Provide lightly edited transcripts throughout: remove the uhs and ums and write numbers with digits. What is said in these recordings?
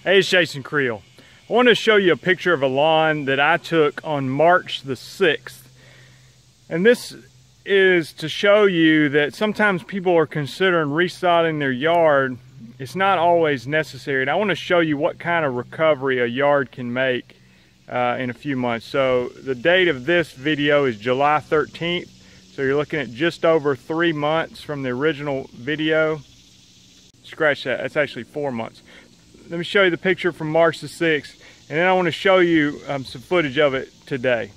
Hey, it's Jason Creel. I want to show you a picture of a lawn that I took on March the 6th. And this is to show you that sometimes people are considering resodding their yard. It's not always necessary. And I want to show you what kind of recovery a yard can make in a few months. So the date of this video is July 13th. So you're looking at just over 3 months from the original video. Scratch that, that's actually 4 months. Let me show you the picture from March the 6th, and then I want to show you some footage of it today.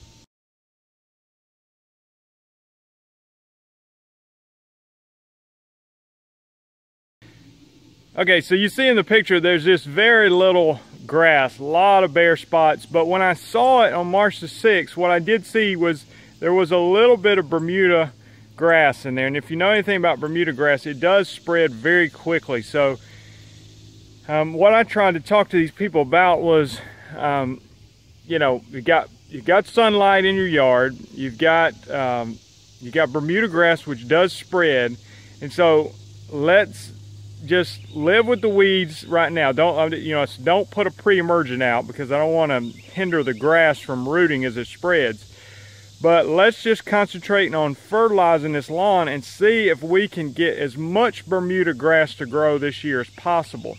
Okay, so you see in the picture there's just very little grass, a lot of bare spots, but when I saw it on March the 6th, what I did see was there was a little bit of Bermuda grass in there. And if you know anything about Bermuda grass, it does spread very quickly. So what I tried to talk to these people about was, you know, you got sunlight in your yard, you've got Bermuda grass, which does spread, and so let's just live with the weeds right now. Don't put a pre-emergent out, because I don't want to hinder the grass from rooting as it spreads. But let's just concentrate on fertilizing this lawn and see if we can get as much Bermuda grass to grow this year as possible.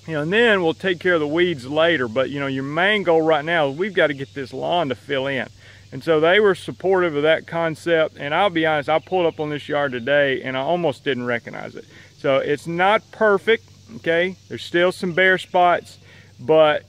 You know, and then we'll take care of the weeds later. But you know, your main goal right now is we've got to get this lawn to fill in. And so they were supportive of that concept. And I'll be honest, I pulled up on this yard today and I almost didn't recognize it. So it's not perfect, okay? There's still some bare spots, but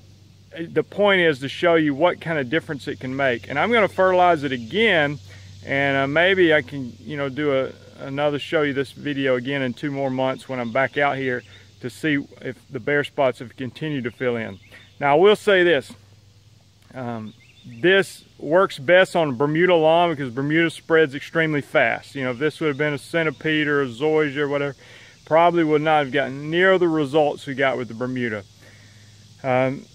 the point is to show you what kind of difference it can make. And I'm going to fertilize it again, and maybe I can, you know, do another show you this video again in 2 more months when I'm back out here to see if the bare spots have continued to fill in. Now I will say this, this works best on a Bermuda lawn because Bermuda spreads extremely fast. You know, if this would have been a centipede or a zoysia or whatever, probably would not have gotten near the results we got with the Bermuda.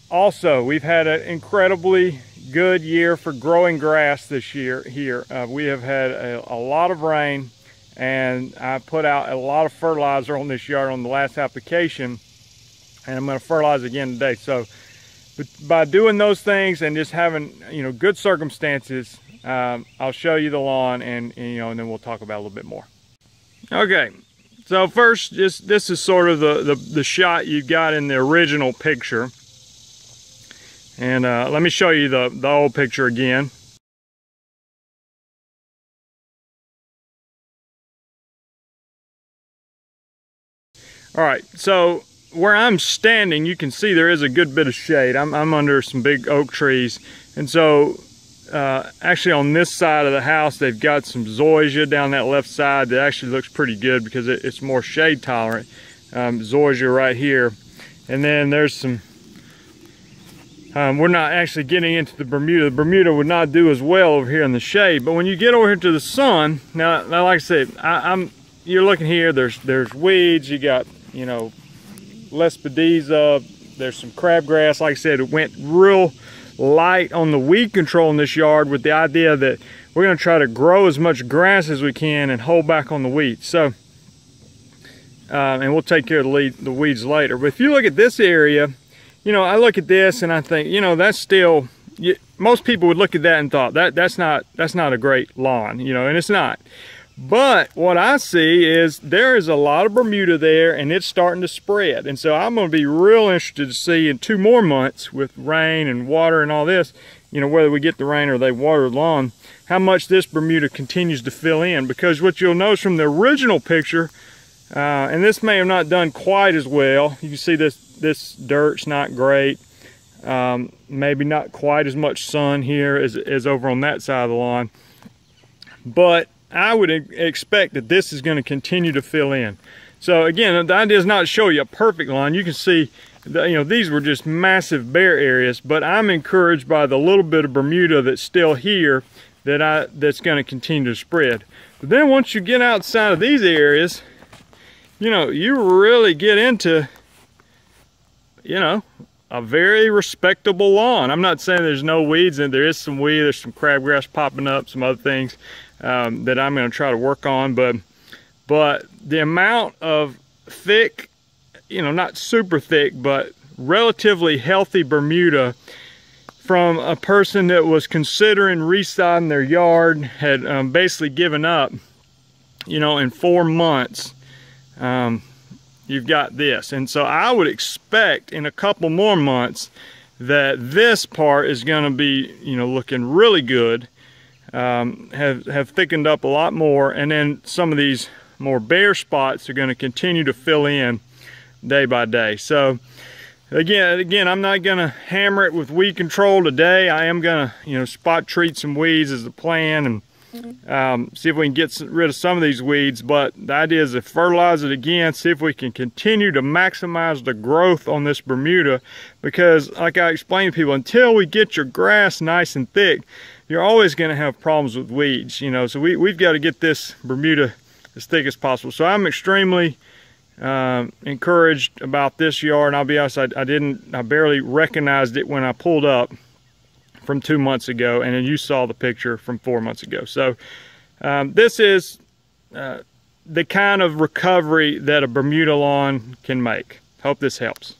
Also, we've had an incredibly good year for growing grass this year here. We have had a lot of rain, and I put out a lot of fertilizer on this yard on the last application, and I'm going to fertilize again today. So by doing those things and just having, you know, good circumstances, I'll show you the lawn, and you know, and then we'll talk about it a little bit more. Okay, so first, this is sort of the shot you got in the original picture. And let me show you the old picture again. All right, so where I'm standing, you can see there is a good bit of shade. I'm under some big oak trees. And so actually on this side of the house, they've got some zoysia down that left side that actually looks pretty good because it's more shade tolerant. Zoysia right here. And then there's some, we're not actually getting into the Bermuda. The Bermuda would not do as well over here in the shade. But when you get over here to the sun, now like I said, you're looking here, there's weeds, you got, you know, lespedeza, there's some crabgrass. Like I said, it went real light on the weed control in this yard with the idea that we're going to try to grow as much grass as we can and hold back on the weeds. So, and we'll take care of the weeds later. But if you look at this area, you know, I look at this and I think, you know, that's still, most people would look at that and thought that's not a great lawn, you know, and it's not. But what I see is there is a lot of Bermuda there, and it's starting to spread. And so I'm going to be real interested to see in 2 more months with rain and water and all this, you know, whether we get the rain or they water the lawn, how much this Bermuda continues to fill in. Because what you'll notice from the original picture, and this may have not done quite as well. You can see this dirt's not great. Maybe not quite as much sun here as over on that side of the lawn. But I would expect that this is going to continue to fill in. So again, the idea is not to show you a perfect lawn. You can see, you know, these were just massive bare areas, but I'm encouraged by the little bit of Bermuda that's still here that's going to continue to spread. But then once you get outside of these areas, you know, you really get into, you know, a very respectable lawn. I'm not saying there's no weeds, and there is some weed, there's some crabgrass popping up, some other things that I'm going to try to work on, but the amount of thick, you know, not super thick, but relatively healthy Bermuda from a person that was considering resodding their yard, had basically given up, you know, in 4 months. You've got this. And so I would expect in a couple more months that this part is going to be, you know, looking really good, have thickened up a lot more, and then some of these more bare spots are going to continue to fill in day by day. So again, I'm not going to hammer it with weed control today. I am going to, you know, spot treat some weeds as the plan, and see if we can get rid of some of these weeds. But the idea is to fertilize it again, see if we can continue to maximize the growth on this Bermuda, because like I explained to people, until we get your grass nice and thick, you're always going to have problems with weeds, you know. So we've got to get this Bermuda as thick as possible. So I'm extremely encouraged about this yard, and I'll be honest, I barely recognized it when I pulled up from 2 months ago, and then you saw the picture from 4 months ago. So this is the kind of recovery that a Bermuda lawn can make. Hope this helps.